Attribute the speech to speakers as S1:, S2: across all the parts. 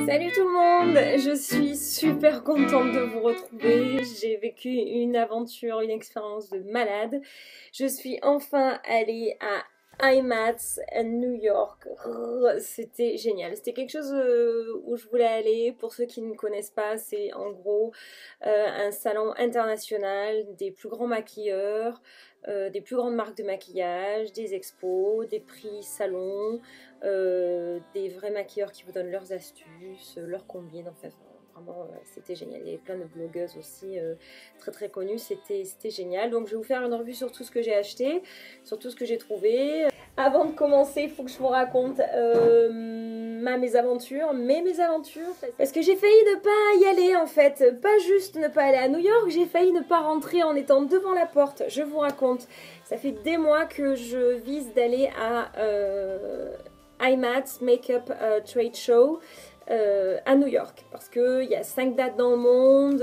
S1: Salut tout le monde, je suis super contente de vous retrouver. J'ai vécu une aventure, une expérience de malade. Je suis enfin allée à IMATS à New York. C'était génial. C'était quelque chose où je voulais aller. Pour ceux qui ne connaissent pas, c'est en gros un salon international des plus grands maquilleurs, des plus grandes marques de maquillage, des expos, des prix salons, des vrais maquilleurs qui vous donnent leurs astuces, leurs combines, en fait. Vraiment, c'était génial. Il y avait plein de blogueuses aussi très très connues. C'était génial. Donc, je vais vous faire une revue sur tout ce que j'ai acheté, sur tout ce que j'ai trouvé. Avant de commencer, il faut que je vous raconte mes mésaventures. Parce que j'ai failli ne pas y aller en fait. Pas juste ne pas aller à New York, j'ai failli ne pas rentrer en étant devant la porte. Je vous raconte. Ça fait des mois que je vise d'aller à IMATS Makeup Trade Show à New York. Parce qu'il y a 5 dates dans le monde.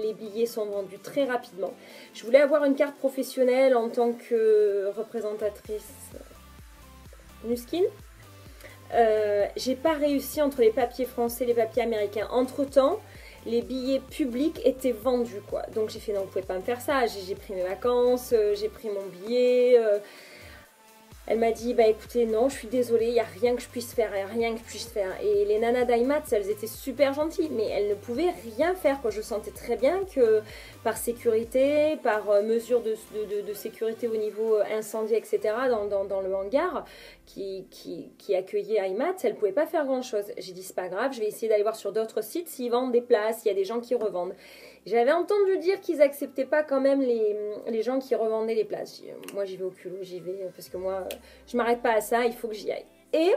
S1: Les billets sont vendus très rapidement. Je voulais avoir une carte professionnelle en tant que représentatrice Nuskin. J'ai pas réussi entre les papiers français et les papiers américains. Entre temps, les billets publics étaient vendus quoi. Donc j'ai fait non, vous pouvez pas me faire ça. J'ai pris mes vacances, j'ai pris mon billet. Elle m'a dit, bah écoutez, non, je suis désolée, il n'y a rien que je puisse faire, Et les nanas d'IMATS, elles étaient super gentilles, mais elles ne pouvaient rien faire, quoi. Je sentais très bien que par sécurité, par mesure de sécurité au niveau incendie, etc., dans le hangar qui accueillait IMATS, elles ne pouvaient pas faire grand-chose. J'ai dit, c'est pas grave, je vais essayer d'aller voir sur d'autres sites s'ils vendent des places, il y a des gens qui revendent. J'avais entendu dire qu'ils acceptaient pas quand même les gens qui revendaient les places. Moi, j'y vais au culot, j'y vais parce que moi, je m'arrête pas à ça, il faut que j'y aille. Et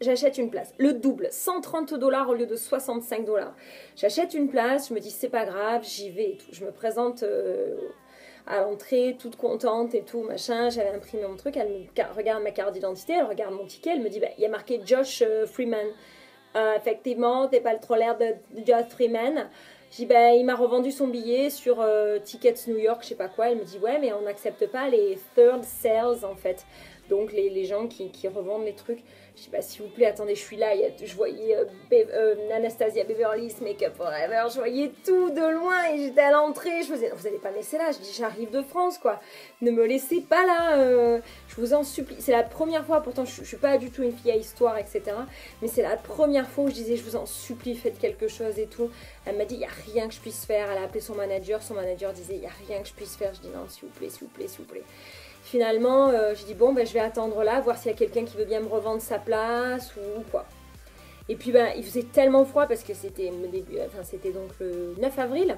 S1: j'achète une place, le double, 130 $ au lieu de 65 $. J'achète une place, je me dis c'est pas grave, j'y vais et tout. Je me présente à l'entrée, toute contente et tout, machin. J'avais imprimé mon truc, elle me regarde ma carte d'identité, elle regarde mon ticket, elle me dit, bah, il y a marqué Josh Freeman. Effectivement, t'es pas trop l'air de Josh Freeman. Je dis, ben, il m'a revendu son billet sur Tickets New York, je sais pas quoi. Elle me dit, ouais, mais on n'accepte pas les third sales en fait. Donc les gens qui revendent les trucs. Je dis, bah, s'il vous plaît, attendez, je suis là. Je voyais Anastasia Beverly Hills Makeup Forever. Je voyais tout de loin et j'étais à l'entrée. Je faisais, vous allez pas me laisser là. Je dis, j'arrive de France, quoi. Ne me laissez pas là. Je vous en supplie. C'est la première fois, pourtant, je suis pas du tout une fille à histoire, etc. Mais c'est la première fois où je disais, je vous en supplie, faites quelque chose et tout. Elle m'a dit, il n'y a rien que je puisse faire. Elle a appelé son manager disait, il n'y a rien que je puisse faire. Je dis, non, s'il vous plaît, s'il vous plaît, s'il vous plaît. Finalement, j'ai dit, bon, ben, je vais attendre là, voir s'il y a quelqu'un qui veut bien me revendre sa place ou quoi. Et puis, ben, il faisait tellement froid parce que c'était donc le 9 avril.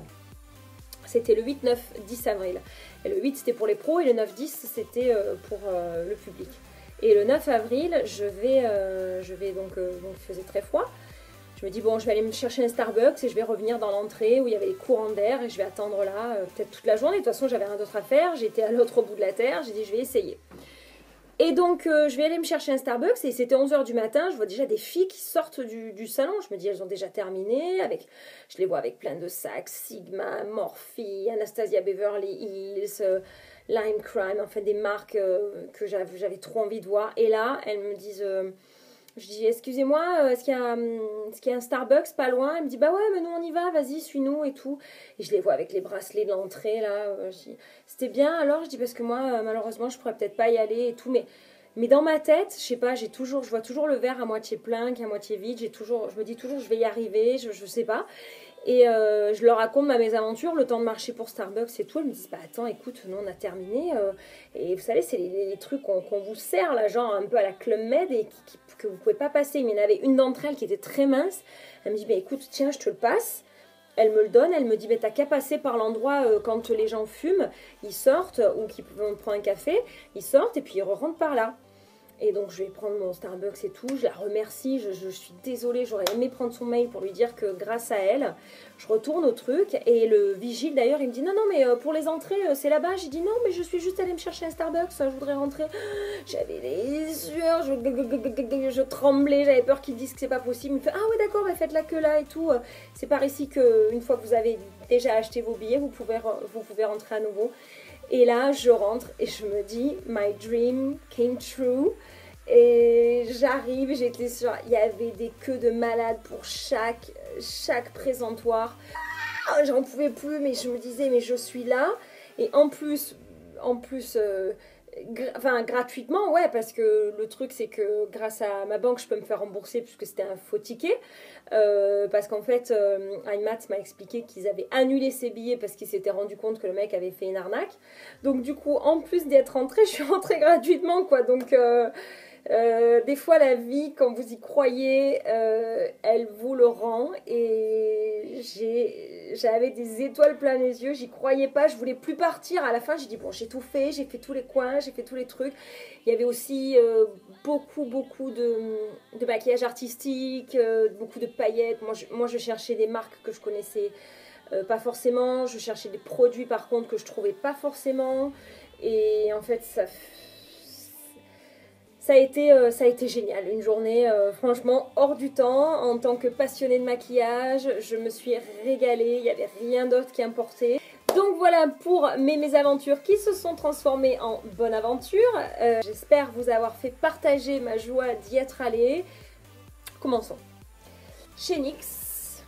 S1: C'était le 8, 9, 10 avril. Et le 8, c'était pour les pros et le 9, 10, c'était pour le public. Et le 9 avril, je vais donc, il faisait très froid. Je me dis, bon, je vais aller me chercher un Starbucks et je vais revenir dans l'entrée où il y avait les courants d'air et je vais attendre là peut-être toute la journée. De toute façon, j'avais rien d'autre à faire. J'étais à l'autre bout de la terre. J'ai dit, je vais essayer. Et donc, je vais aller me chercher un Starbucks et c'était 11 h du matin. Je vois déjà des filles qui sortent du salon. Je me dis, elles ont déjà terminé. Je les vois avec plein de sacs. Sigma, Morphe, Anastasia Beverly Hills, Lime Crime. Enfin, des marques que j'avais trop envie de voir. Et là, elles me disent... je dis, excusez-moi, est-ce qu'il y a un Starbucks pas loin? Elle me dit, bah ouais, mais nous on y va, vas-y, suis-nous et tout. Et je les vois avec les bracelets de l'entrée, là. C'était bien alors? Je dis, parce que moi, malheureusement, je pourrais peut-être pas y aller et tout. Mais dans ma tête, je sais pas, je vois toujours le verre à moitié plein qu'à moitié vide. Je me dis toujours, je vais y arriver, je sais pas. Et je leur raconte ma mésaventure, le temps de marcher pour Starbucks et tout. Elles me disent, bah attends, écoute, nous on a terminé. Et vous savez, c'est les trucs qu'on vous sert, là, genre un peu à la Club Med et que vous pouvez pas passer. Mais il y en avait une d'entre elles qui était très mince. Elle me dit, bah écoute, tiens, je te le passe. Elle me le donne, elle me dit, bah t'as qu'à passer par l'endroit quand les gens fument, ils sortent, ou qu'ils vont prendre un café, ils sortent et puis ils rentrent par là. Et donc je vais prendre mon Starbucks et tout, je la remercie, je suis désolée, j'aurais aimé prendre son mail pour lui dire que grâce à elle, je retourne au truc. Et le vigile d'ailleurs, il me dit non, mais pour les entrées, c'est là-bas. J'ai dit non, mais je suis juste allée me chercher un Starbucks, je voudrais rentrer. J'avais les yeux, je tremblais, j'avais peur qu'ils disent que c'est pas possible. Il me fait ah ouais d'accord, faites la queue là et tout. C'est par ici qu'une fois que vous avez déjà acheté vos billets, vous pouvez rentrer à nouveau. Et là, je rentre et je me dis, my dream came true. Et j'arrive, j'étais sûre, il y avait des queues de malades pour chaque présentoir. Ah, j'en pouvais plus, mais je me disais, mais je suis là. Et en plus, enfin gratuitement, ouais, parce que le truc c'est que grâce à ma banque, je peux me faire rembourser puisque c'était un faux ticket. Parce qu'en fait, IMAT m'a expliqué qu'ils avaient annulé ses billets parce qu'ils s'étaient rendu compte que le mec avait fait une arnaque. Donc du coup, en plus d'être rentrée, je suis rentrée gratuitement, quoi. Donc des fois, la vie, quand vous y croyez, elle vous le rend. Et j'avais des étoiles plein les yeux. J'y croyais pas. Je voulais plus partir. À la fin, j'ai dit bon, j'ai tout fait. J'ai fait tous les coins. J'ai fait tous les trucs. Il y avait aussi beaucoup de maquillage artistique, beaucoup de paillettes. Moi, je cherchais des marques que je connaissais pas forcément. Je cherchais des produits, par contre, que je trouvais pas forcément. Et en fait, ça a été génial, une journée franchement hors du temps. En tant que passionnée de maquillage, je me suis régalée, il n'y avait rien d'autre qui importait. Donc voilà pour mes aventures qui se sont transformées en bonne aventure. J'espère vous avoir fait partager ma joie d'y être allée. Commençons. Chez NYX.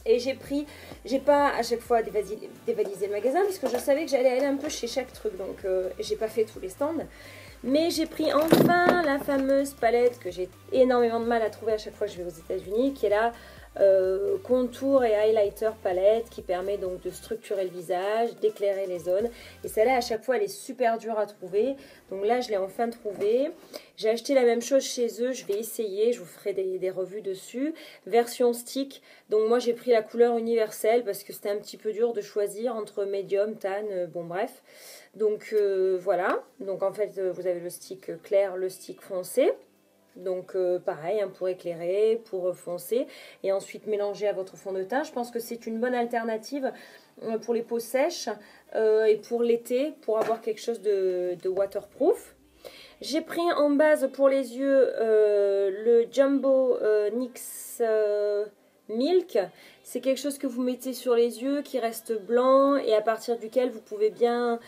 S1: Et j'ai pas à chaque fois dévalisé le magasin puisque je savais que j'allais aller un peu chez chaque truc. Donc j'ai pas fait tous les stands. Mais j'ai pris enfin la fameuse palette que j'ai énormément de mal à trouver à chaque fois que je vais aux États-Unis, qui est la contour et highlighter palette qui permet donc de structurer le visage, d'éclairer les zones. Et celle-là, à chaque fois, elle est super dure à trouver. Donc là, je l'ai enfin trouvée. J'ai acheté la même chose chez eux. Je vais essayer. Je vous ferai des revues dessus. Version stick. Donc moi, j'ai pris la couleur universelle parce que c'était un petit peu dur de choisir entre médium, tan, bon bref. Donc voilà. Donc en fait, vous avez le stick clair, le stick foncé. Donc pareil, hein, pour éclairer, pour foncer et ensuite mélanger à votre fond de teint. Je pense que c'est une bonne alternative pour les peaux sèches et pour l'été, pour avoir quelque chose de waterproof. J'ai pris en base pour les yeux le Jumbo NYX Milk. C'est quelque chose que vous mettez sur les yeux qui reste blanc et à partir duquel vous pouvez bien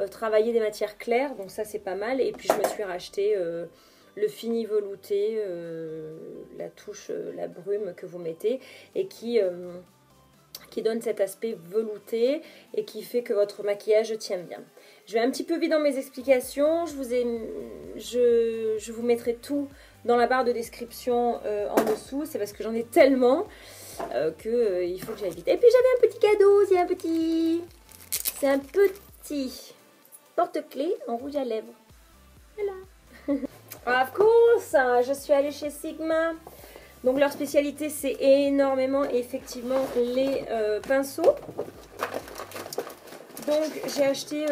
S1: travailler des matières claires. Donc ça c'est pas mal. Et puis je me suis racheté le fini velouté, la touche, la brume que vous mettez et qui donne cet aspect velouté et qui fait que votre maquillage tient bien. Je vais un petit peu vite dans mes explications. Je vous mettrai tout dans la barre de description en dessous. C'est parce que j'en ai tellement qu'il faut que j'aille vite. Et puis j'avais un petit cadeau. C'est un petit porte-clés en rouge à lèvres. Voilà. Of course, je suis allée chez Sigma. Donc leur spécialité c'est énormément effectivement les pinceaux. Donc j'ai acheté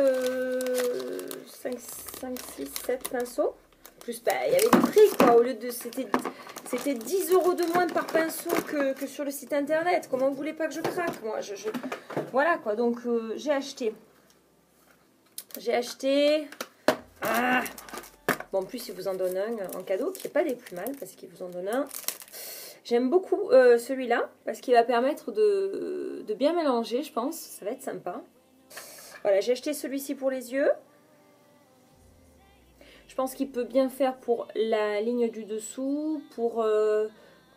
S1: 5, 6, 7 pinceaux. Plus bah, il y avait des prix quoi. Au lieu de c'était 10 € de moins par pinceau que sur le site internet. Comment vous voulez pas que je craque moi Voilà quoi. Donc j'ai acheté. Ah. Bon, en plus, il vous en donne un en cadeau, qui n'est pas des plus mal, parce qu'il vous en donne un. J'aime beaucoup celui-là, parce qu'il va permettre de bien mélanger, je pense. Ça va être sympa. Voilà, j'ai acheté celui-ci pour les yeux. Je pense qu'il peut bien faire pour la ligne du dessous, pour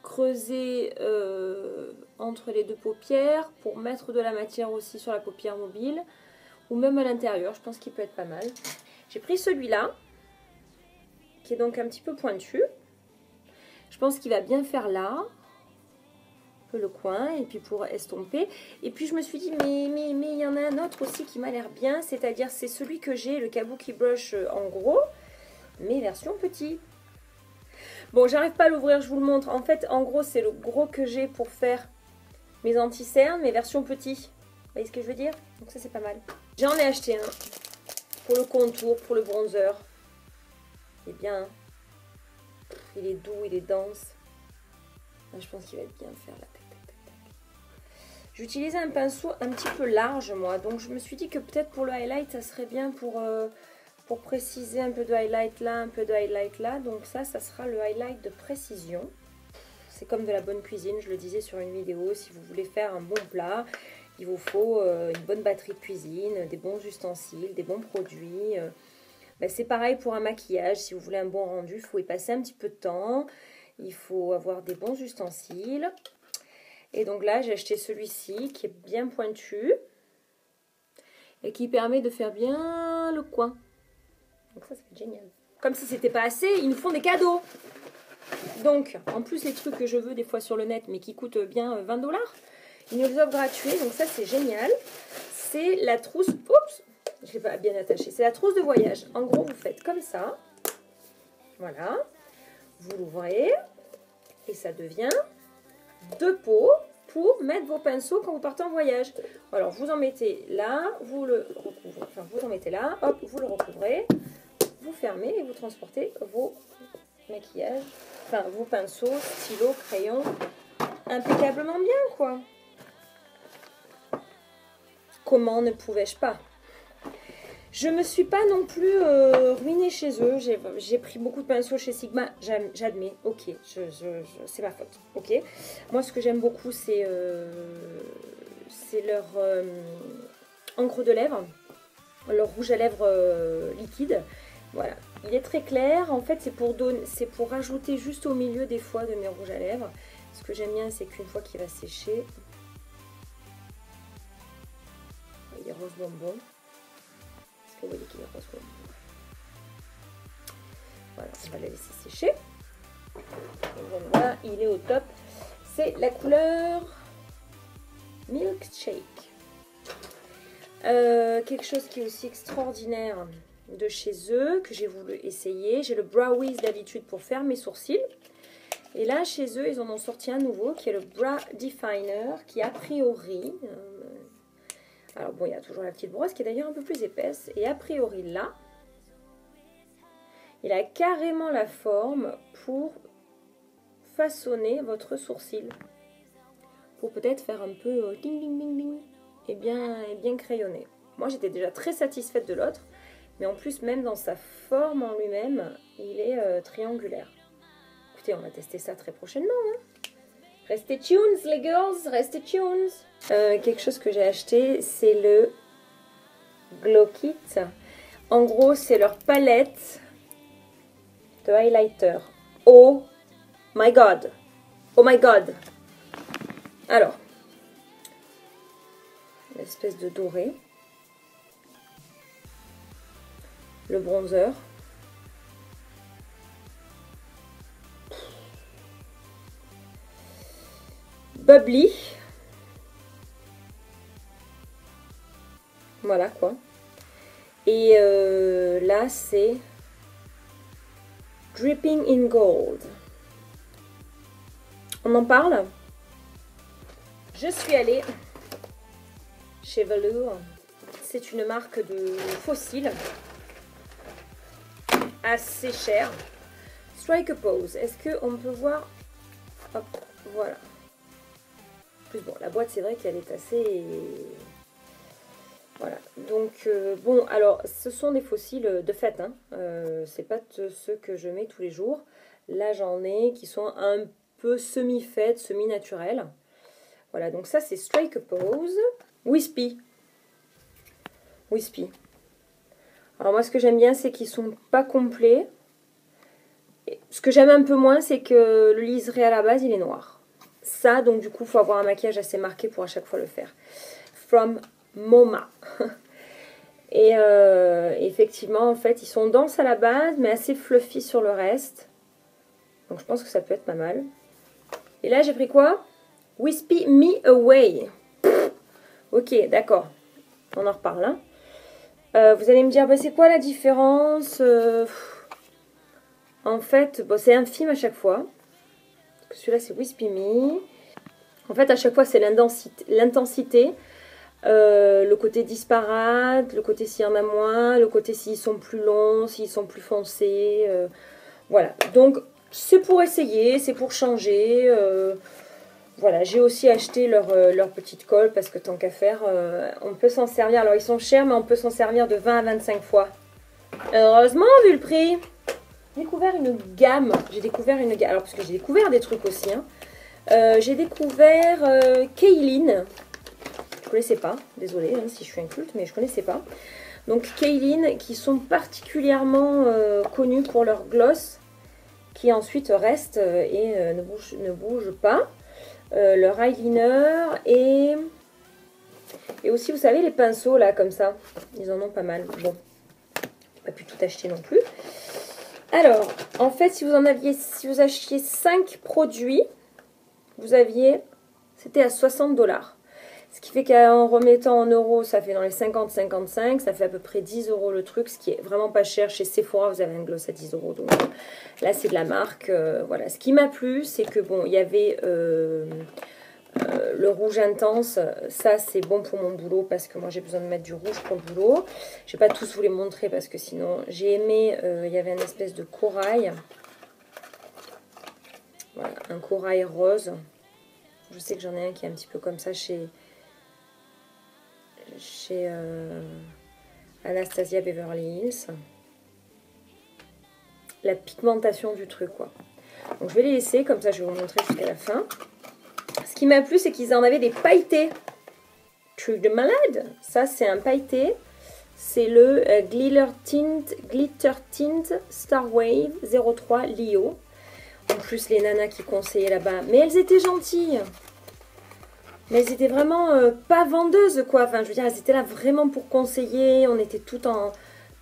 S1: creuser entre les deux paupières, pour mettre de la matière aussi sur la paupière mobile, ou même à l'intérieur. Je pense qu'il peut être pas mal. J'ai pris celui-là, qui est donc un petit peu pointu. Je pense qu'il va bien faire là, un peu le coin, et puis pour estomper. Et puis je me suis dit, mais il y en a un autre aussi qui m'a l'air bien, c'est-à-dire c'est celui que j'ai, le Kabuki Brush en gros, mais version petit. Bon, j'arrive pas à l'ouvrir, je vous le montre. En fait, en gros, c'est le gros que j'ai pour faire mes anti-cernes, mais version petit. Vous voyez ce que je veux dire? Donc ça, c'est pas mal. J'en ai acheté un pour le contour, pour le bronzer. Il est bien, il est doux, il est dense. Là, je pense qu'il va bien faire là. J'utilisais un pinceau un petit peu large moi, donc je me suis dit que peut-être pour le highlight, ça serait bien pour préciser un peu de highlight là, un peu de highlight là. Donc ça sera le highlight de précision. C'est comme de la bonne cuisine, je le disais sur une vidéo, si vous voulez faire un bon plat, il vous faut une bonne batterie de cuisine, des bons ustensiles, des bons produits. Ben, c'est pareil pour un maquillage. Si vous voulez un bon rendu, il faut y passer un petit peu de temps. Il faut avoir des bons ustensiles. Et donc là, j'ai acheté celui-ci qui est bien pointu. Et qui permet de faire bien le coin. Donc ça fait génial. Comme si c'était pas assez, ils nous font des cadeaux. Donc, en plus, les trucs que je veux des fois sur le net, mais qui coûtent bien 20 $, ils nous les offrent gratuits. Donc ça, c'est génial. C'est la trousse... Oups, je ne l'ai pas bien attachée. C'est la trousse de voyage. En gros, vous faites comme ça. Voilà. Vous l'ouvrez. Et ça devient 2 pots pour mettre vos pinceaux quand vous partez en voyage. Alors, vous en mettez là. Vous le recouvrez. Enfin, vous en mettez là. Hop, vous le recouvrez. Vous fermez et vous transportez vos maquillages. Enfin, vos pinceaux, stylos, crayons. Impeccablement bien, quoi. Comment ne pouvais-je pas? Je me suis pas non plus ruinée chez eux. J'ai pris beaucoup de pinceaux chez Sigma. J'admets. Ok, c'est ma faute. Ok. Moi, ce que j'aime beaucoup, c'est leur encre de lèvres. Leur rouge à lèvres liquide. Voilà. Il est très clair. En fait, c'est pour rajouter juste au milieu des fois de mes rouges à lèvres. Ce que j'aime bien, c'est qu'une fois qu'il va sécher, il est rose bonbon. Est-ce que vous voyez qu'il est rose bonbon? Voilà, on va la laisser sécher. Et voilà, il est au top. C'est la couleur Milkshake. Quelque chose qui est aussi extraordinaire de chez eux, que j'ai voulu essayer. J'ai le Brow Wiz d'habitude pour faire mes sourcils. Et là, chez eux, ils en ont sorti un nouveau qui est le Brow Definer, qui a priori... alors bon, il y a toujours la petite brosse qui est d'ailleurs un peu plus épaisse. Et a priori, là, il a carrément la forme pour façonner votre sourcil. Pour peut-être faire un peu ding ding ding ding et bien crayonné. Moi, j'étais déjà très satisfaite de l'autre. Mais en plus, même dans sa forme en lui-même, il est triangulaire. Écoutez, on va tester ça très prochainement. Hein. Restez tunes, les girls, restez tunes. Quelque chose que j'ai acheté, c'est le Glow Kit. En gros, c'est leur palette de highlighter. Oh my god! Oh my god! Alors, l'espèce de doré. Le bronzer. Bubbly. Voilà quoi. Et là c'est Dripping in Gold. On en parle? Je suis allée chez Velour. C'est une marque de fossiles. Assez cher. Strike a pose. Est-ce qu'on peut voir? Hop, voilà. Plus bon, la boîte, c'est vrai qu'elle est assez... Voilà. Donc, bon, alors, ce sont des fossiles de fête. Hein. C'est pas ceux que je mets tous les jours. Là, j'en ai qui sont un peu semi-faites, semi-naturelles. Voilà, donc ça, c'est Strike a pose. Wispy. Wispy. Alors moi, ce que j'aime bien, c'est qu'ils sont pas complets. Et ce que j'aime un peu moins, c'est que le liseré à la base, il est noir. Ça, donc du coup, il faut avoir un maquillage assez marqué pour à chaque fois le faire. From MoMA. Et effectivement, en fait, ils sont denses à la base, mais assez fluffy sur le reste. Donc je pense que ça peut être pas mal. Et là, j'ai pris quoi? Wispy Me Away. Ok, d'accord. On en reparle, hein. Vous allez me dire, bah, c'est quoi la différence? En fait, bon, c'est infime à chaque fois. Celui-là, c'est Wispy Me. En fait, à chaque fois, c'est l'intensité. Le côté disparate, le côté s'il y en a moins, le côté s'ils sont plus longs, s'ils sont plus foncés. Voilà. Donc, c'est pour essayer, c'est pour changer. Voilà, j'ai aussi acheté leur petite colle parce que tant qu'à faire, on peut s'en servir. Alors, ils sont chers, mais on peut s'en servir de 20 à 25 fois. Heureusement, vu le prix. J'ai découvert une gamme. Alors, parce que j'ai découvert des trucs aussi. Hein. J'ai découvert Kaylin. Je connaissais pas. Désolée hein, si je suis inculte, mais je connaissais pas. Donc Kaylin, qui sont particulièrement connus pour leur gloss, qui ensuite restent et ne bougent pas. Leur eyeliner et aussi, vous savez, les pinceaux là, comme ça. Ils en ont pas mal. Bon, pas pu tout acheter non plus. Alors, en fait, si vous achetiez 5 produits, c'était à 60 $. Ce qui fait qu'en remettant en euros, ça fait dans les 50-55, ça fait à peu près 10 € le truc, ce qui est vraiment pas cher. Chez Sephora, vous avez un gloss à 10 €. Donc là, c'est de la marque. Voilà. Ce qui m'a plu, c'est que bon, il y avait le rouge intense. Ça, c'est bon pour mon boulot parce que moi, j'ai besoin de mettre du rouge pour le boulot. Je vais pas tous vous les montrer parce que sinon, j'ai aimé. Il y avait une espèce de corail. Voilà, un corail rose. Je sais que j'en ai un qui est un petit peu comme ça chez Anastasia Beverly Hills. La pigmentation du truc, quoi. Donc je vais les laisser, comme ça je vais vous montrer jusqu'à la fin. Ce qui m'a plu, c'est qu'ils en avaient des pailletés. Truc de malade. Ça, c'est un pailleté. C'est le Glitter Tint Star Wave 03 Lio. En plus, les nanas qui conseillaient là-bas. Mais elles étaient gentilles. Mais elles étaient vraiment pas vendeuses, quoi. Enfin, je veux dire, elles étaient là vraiment pour conseiller. On était tout en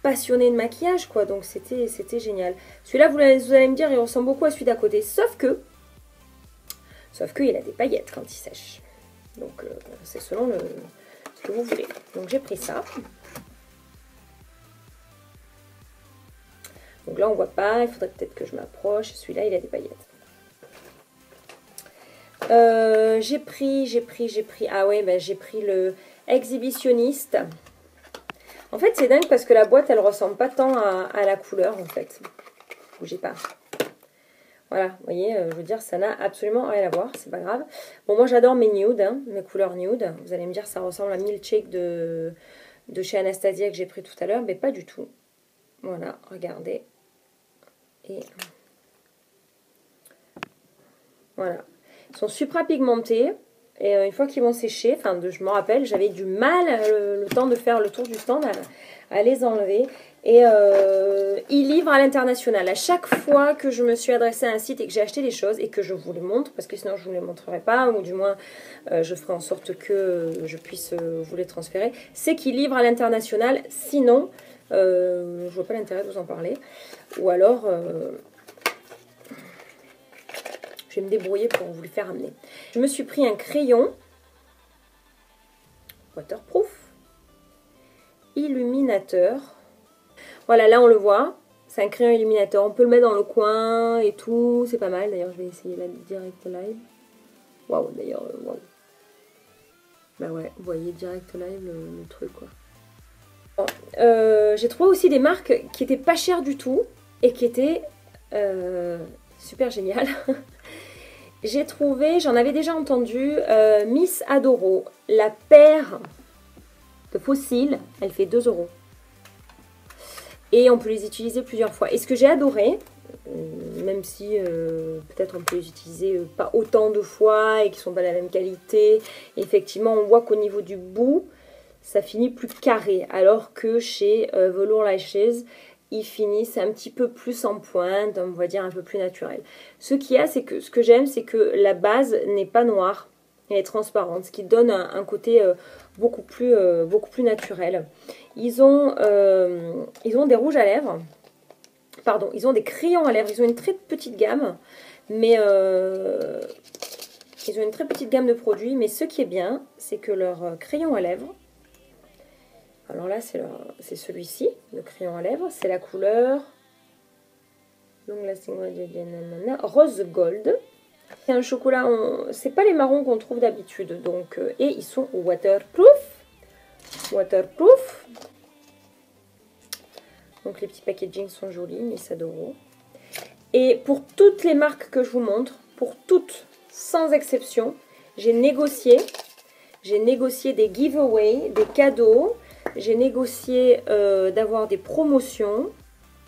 S1: passionnés de maquillage, quoi. Donc, c'était génial. Celui-là, vous allez me dire, il ressemble beaucoup à celui d'à côté. Sauf que il a des paillettes quand il sèche. Donc, c'est selon ce que vous voulez. Donc, j'ai pris ça. Donc là, on voit pas. Il faudrait peut-être que je m'approche. Celui-là, il a des paillettes. J'ai pris. Ah ouais, ben, j'ai pris le exhibitionniste. En fait, c'est dingue parce que la boîte, elle ressemble pas tant à la couleur, en fait. Bougez pas. Voilà, vous voyez, je veux dire, ça n'a absolument rien à voir. C'est pas grave. Bon, moi, j'adore mes nudes, hein, mes couleurs nude. Vous allez me dire, ça ressemble à Milkshake de chez Anastasia que j'ai pris tout à l'heure. Mais pas du tout. Voilà, regardez. Et voilà. Ils sont supra-pigmentés. Et une fois qu'ils vont sécher, enfin, je me rappelle, j'avais du mal le temps de faire le tour du stand à les enlever. Et ils livrent à l'international. À chaque fois que je me suis adressée à un site et que j'ai acheté des choses et que je vous les montre, parce que sinon je ne vous les montrerai pas, ou du moins je ferai en sorte que je puisse vous les transférer, c'est qu'ils livrent à l'international. Sinon, je ne vois pas l'intérêt de vous en parler. Ou alors... je vais me débrouiller pour vous le faire amener. Je me suis pris un crayon waterproof, illuminateur. Voilà, là on le voit. C'est un crayon illuminateur. On peut le mettre dans le coin et tout. C'est pas mal. D'ailleurs, je vais essayer la direct live. Waouh, d'ailleurs, waouh. Bah ouais, vous voyez direct live le truc, quoi. Bon, j'ai trouvé aussi des marques qui étaient pas chères du tout et qui étaient super géniales. J'ai trouvé, j'en avais déjà entendu, Miss Adoro. La paire de fossiles, elle fait 2 €. Et on peut les utiliser plusieurs fois. Et ce que j'ai adoré, même si peut-être on peut les utiliser pas autant de fois et qui ne sont pas de la même qualité, effectivement on voit qu'au niveau du bout, ça finit plus carré. Alors que chez Velour Lashes, ils finissent un petit peu plus en pointe, on va dire un peu plus naturel. Ce qu'il y a, c'est que ce que j'aime, c'est que la base n'est pas noire, elle est transparente, ce qui donne un côté beaucoup plus naturel. Ils ont des rouges à lèvres, pardon, ils ont des crayons à lèvres, ils ont une très petite gamme, mais ils ont une très petite gamme de produits, mais ce qui est bien, c'est que leur crayon à lèvres, alors là, c'est celui-ci, le crayon à lèvres. C'est la couleur Long Lasting Rose Gold. C'est un chocolat, c'est pas les marrons qu'on trouve d'habitude. Donc, et ils sont waterproof. Waterproof. Donc les petits packaging sont jolis, Miss Adoro. Et pour toutes les marques que je vous montre, pour toutes, sans exception, j'ai négocié des giveaways, des cadeaux. J'ai négocié d'avoir des promotions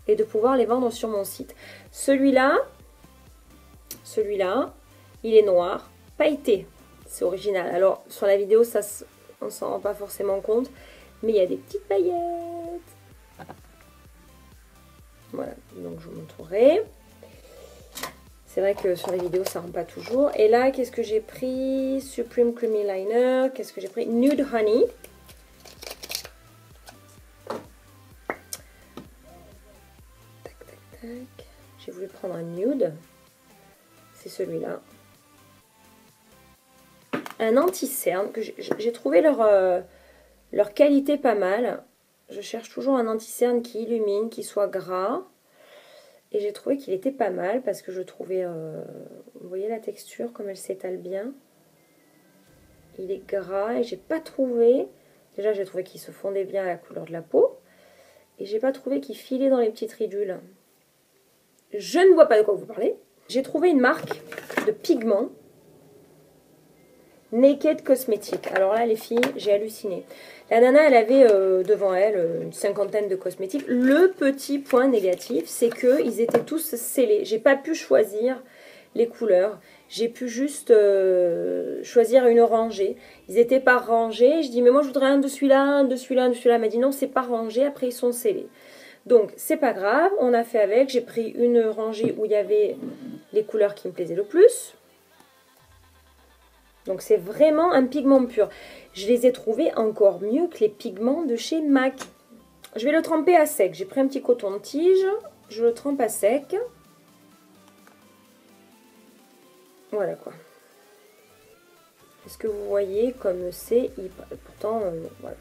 S1: et de pouvoir les vendre sur mon site. Celui-là, il est noir, pailleté. C'est original. Alors, sur la vidéo, ça, on ne s'en rend pas forcément compte. mais il y a des petites paillettes. Voilà, donc je vous montrerai. C'est vrai que sur les vidéos, ça ne rend pas toujours. Et là, qu'est-ce que j'ai pris? Supreme Creamy Liner. Qu'est-ce que j'ai pris? Nude Honey. Tac, tac, tac. J'ai voulu prendre un nude. C'est celui-là. Un anti-cerne. Que j'ai trouvé leur qualité pas mal. Je cherche toujours un anti-cerne qui illumine, qui soit gras. Et j'ai trouvé qu'il était pas mal parce que je trouvais... vous voyez la texture, comme elle s'étale bien. Il est gras et j'ai pas trouvé... Déjà, j'ai trouvé qu'il se fondait bien à la couleur de la peau. Et j'ai pas trouvé qu'il filait dans les petites ridules. Je ne vois pas de quoi vous parlez. J'ai trouvé une marque de pigments. Naked Cosmetics. Alors là, les filles, j'ai halluciné. La nana, elle avait devant elle une cinquantaine de cosmétiques. Le petit point négatif, c'est qu'ils étaient tous scellés. J'ai pas pu choisir les couleurs. J'ai pu juste choisir une rangée. Ils étaient pas rangés. Je dis, mais moi, je voudrais un de celui-là, un de celui-là, un de celui-là. Elle m'a dit, non, c'est pas rangé. Après, ils sont scellés. Donc, c'est pas grave. On a fait avec. J'ai pris une rangée où il y avait les couleurs qui me plaisaient le plus. Donc c'est vraiment un pigment pur. Je les ai trouvés encore mieux que les pigments de chez MAC. Je vais le tremper à sec. J'ai pris un petit coton-tige. Je le trempe à sec. Voilà quoi. Est-ce que vous voyez comme c'est... Pourtant, voilà.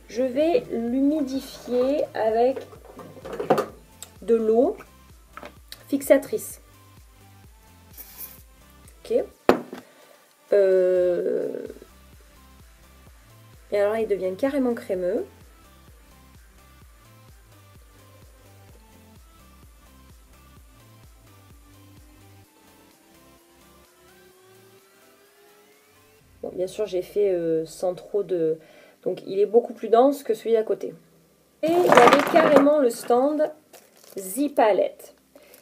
S1: Je vais l'humidifier avec de l'eau fixatrice. Ok. Et alors il devient carrément crémeux. Bon, bien sûr j'ai fait sans trop de... Donc il est beaucoup plus dense que celui d'à côté. Et il y avait carrément le stand Z-Palette.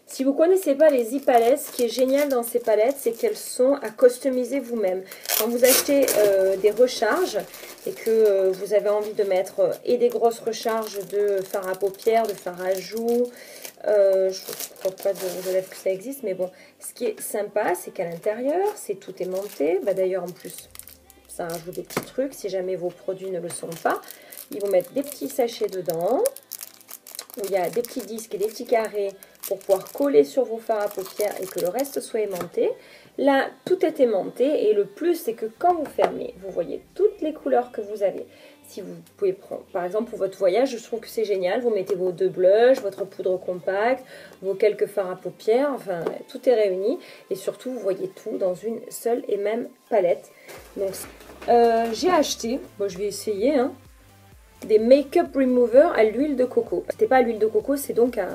S1: Si vous ne connaissez pas les Z-Palettes, ce qui est génial dans ces palettes, c'est qu'elles sont à customiser vous-même. Quand vous achetez des recharges et que vous avez envie de mettre et des grosses recharges de fard à paupières, de fard à joues, je ne crois pas de lèvres que ça existe, mais bon, ce qui est sympa, c'est qu'à l'intérieur, tout aimanté. Bah, d'ailleurs, en plus, ça rajoute des petits trucs. Si jamais vos produits ne le sont pas, ils vont mettre des petits sachets dedans, où il y a des petits disques et des petits carrés pour pouvoir coller sur vos fards à paupières et que le reste soit aimanté. Là, tout est aimanté et le plus, c'est que quand vous fermez, vous voyez toutes les couleurs que vous avez. Si vous pouvez prendre, par exemple, pour votre voyage, je trouve que c'est génial. Vous mettez vos 2 blushs, votre poudre compacte, vos quelques fards à paupières, enfin, tout est réuni. Et surtout, vous voyez tout dans une seule et même palette. Donc, j'ai acheté, bon, je vais essayer, hein, des make-up remover à l'huile de coco. C'était pas à l'huile de coco, c'est donc à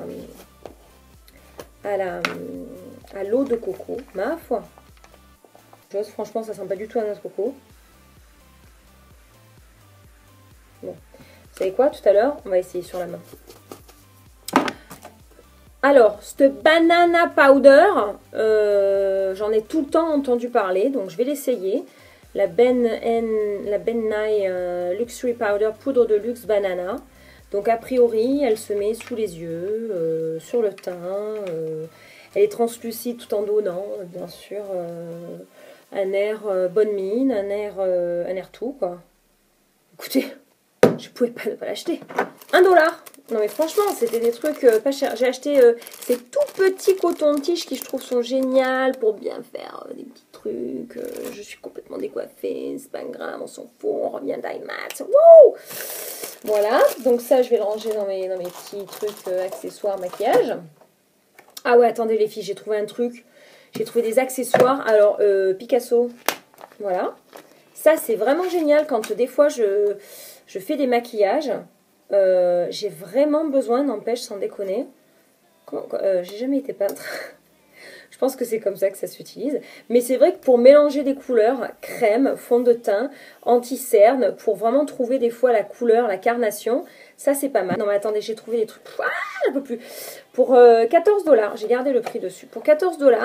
S1: l'eau de coco. Ma foi. Franchement, ça sent pas du tout à noix de coco. Bon. Vous savez quoi, tout à l'heure, on va essayer sur la main. Alors, cette banana powder, j'en ai tout le temps entendu parler, donc je vais l'essayer. La Ben Nye Luxury Powder poudre de luxe banana. Donc a priori, elle se met sous les yeux, sur le teint. Elle est translucide tout en donnant, bien sûr, un air bonne mine, un air tout, quoi. Écoutez, je pouvais pas ne pas l'acheter. 1 $. Non mais franchement, c'était des trucs pas chers. J'ai acheté ces tout petits cotons-tiges qui je trouve sont géniaux pour bien faire des petits trucs. Je suis complètement décoiffée, c'est pas grave, on s'en fout, on revient d'IMAX. Wow! Voilà, donc ça je vais le ranger dans mes petits trucs accessoires maquillage. Ah ouais, attendez les filles, j'ai trouvé un truc. J'ai trouvé des accessoires. Alors, Picasso, voilà. Ça c'est vraiment génial quand des fois je fais des maquillages. J'ai vraiment besoin, n'empêche, sans déconner. J'ai jamais été peintre. Je pense que c'est comme ça que ça s'utilise. Mais c'est vrai que pour mélanger des couleurs, crème, fond de teint, anti-cerne, pour vraiment trouver des fois la couleur, la carnation, ça c'est pas mal. Non mais attendez, j'ai trouvé des trucs... Ah, j'en peux plus. Pour 14 $, j'ai gardé le prix dessus. Pour 14 $,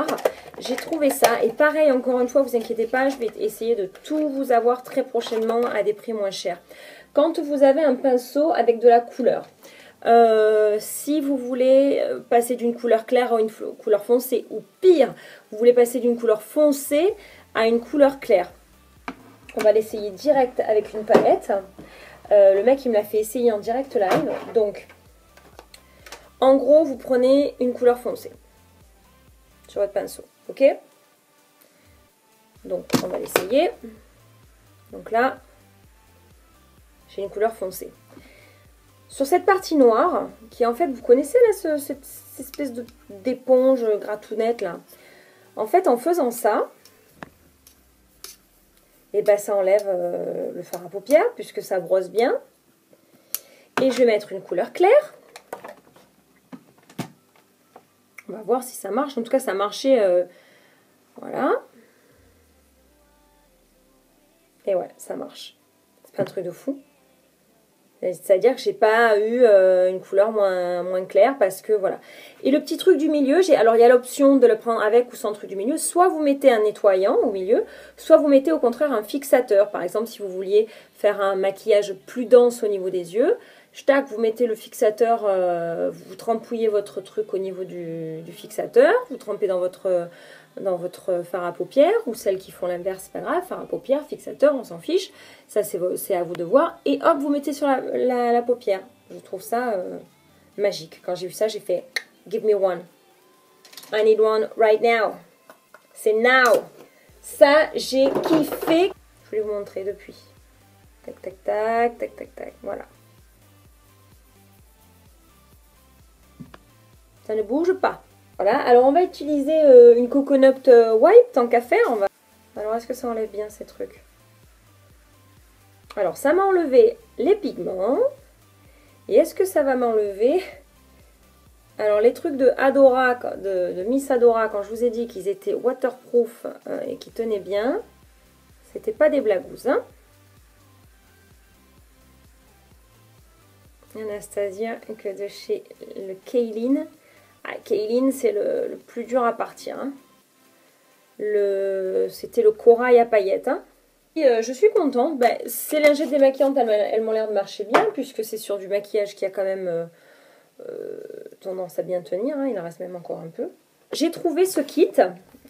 S1: j'ai trouvé ça. Et pareil, encore une fois, vous inquiétez pas, je vais essayer de tout vous avoir très prochainement à des prix moins chers. Quand vous avez un pinceau avec de la couleur, si vous voulez passer d'une couleur claire à une couleur foncée, ou pire, vous voulez passer d'une couleur foncée à une couleur claire, on va l'essayer direct avec une palette. Le mec il me l'a fait essayer en direct live. Donc en gros vous prenez une couleur foncée sur votre pinceau, ok? Donc on va l'essayer. Donc là j'ai une couleur foncée. Sur cette partie noire, qui en fait, vous connaissez là cette espèce d'éponge gratounette là. En fait, en faisant ça, et ben ça enlève le fard à paupières puisque ça brosse bien. Et je vais mettre une couleur claire. On va voir si ça marche. En tout cas, ça marchait. Voilà. Et ouais, ça marche. C'est pas un truc de fou. C'est-à-dire que j'ai pas eu une couleur moins claire parce que voilà. Et le petit truc du milieu, alors il y a l'option de le prendre avec ou sans truc du milieu. Soit vous mettez un nettoyant au milieu, soit vous mettez au contraire un fixateur. Par exemple, si vous vouliez faire un maquillage plus dense au niveau des yeux, vous mettez le fixateur, vous trempouillez votre truc au niveau du fixateur, vous trempez dans votre fard à paupières, ou celles qui font l'inverse, c'est pas grave, fard à paupières, fixateur, on s'en fiche, ça c'est à vous de voir, et hop, vous mettez sur la paupière. Je trouve ça magique. Quand j'ai vu ça, j'ai fait « Give me one. I need one right now. » C'est now. Ça, j'ai kiffé. Je voulais vous montrer depuis. Tac, tac, tac, tac, tac, tac, voilà. Ça ne bouge pas. Voilà, alors on va utiliser une coconut wipe tant qu'à faire. Alors est-ce que ça enlève bien ces trucs? Alors ça m'a enlevé les pigments. Et est-ce que ça va m'enlever? Alors les trucs de Adora, de Miss Adora, quand je vous ai dit qu'ils étaient waterproof et qu'ils tenaient bien, c'était pas des blagouses, hein. Anastasia que de chez le Kaylin. Ah, Kaylin, c'est le plus dur à partir. Hein. C'était le corail à paillettes. Hein. Et, je suis contente. Ben, ces lingettes démaquillantes, elles m'ont l'air de marcher bien, puisque c'est sur du maquillage qui a quand même tendance à bien tenir. Hein. Il en reste même encore un peu. J'ai trouvé ce kit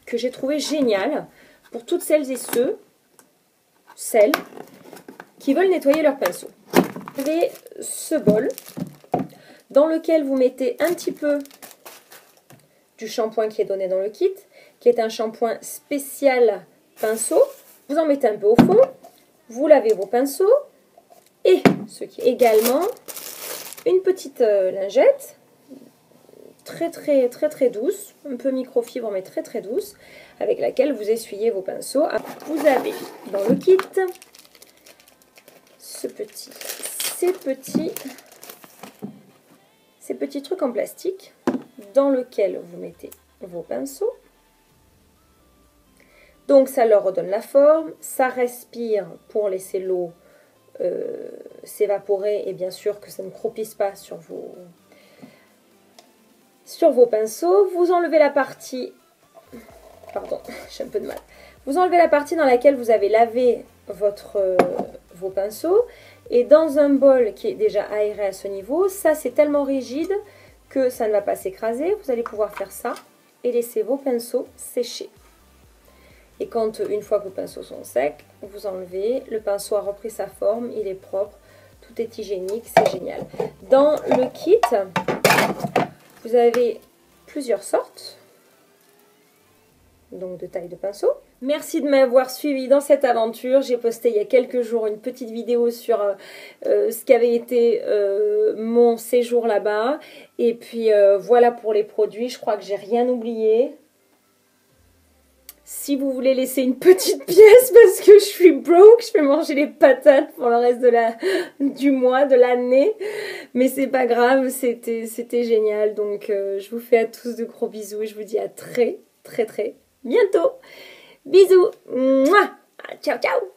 S1: que j'ai trouvé génial pour toutes celles et celles qui veulent nettoyer leur pinceau. Vous avez ce bol dans lequel vous mettez un petit peu du shampoing qui est donné dans le kit, qui est un shampoing spécial pinceau. Vous en mettez un peu au fond, vous lavez vos pinceaux et ce qui est également une petite lingette très douce, un peu microfibre mais très douce, avec laquelle vous essuyez vos pinceaux. Vous avez dans le kit ces petits trucs en plastique dans lequel vous mettez vos pinceaux. Donc ça leur redonne la forme, ça respire pour laisser l'eau s'évaporer et bien sûr que ça ne croupisse pas sur vos pinceaux. Vous enlevez la partie, pardon, j'ai un peu de mal. Vous enlevez la partie dans laquelle vous avez lavé vos pinceaux et dans un bol qui est déjà aéré à ce niveau, ça c'est tellement rigide que ça ne va pas s'écraser. Vous allez pouvoir faire ça et laisser vos pinceaux sécher. Et quand, une fois que vos pinceaux sont secs, vous enlevez, le pinceau a repris sa forme, il est propre, tout est hygiénique, c'est génial. Dans le kit, vous avez plusieurs sortes donc de taille de pinceau. Merci de m'avoir suivi dans cette aventure. J'ai posté il y a quelques jours une petite vidéo sur ce qu'avait été mon séjour là-bas. Et puis voilà pour les produits. Je crois que j'ai rien oublié. Si vous voulez laisser une petite pièce parce que je suis broke, je vais manger les patates pour le reste du mois, de l'année. Mais c'est pas grave, c'était génial. Donc je vous fais à tous de gros bisous et je vous dis à très bientôt. Bisous. Mouah. Ciao, ciao.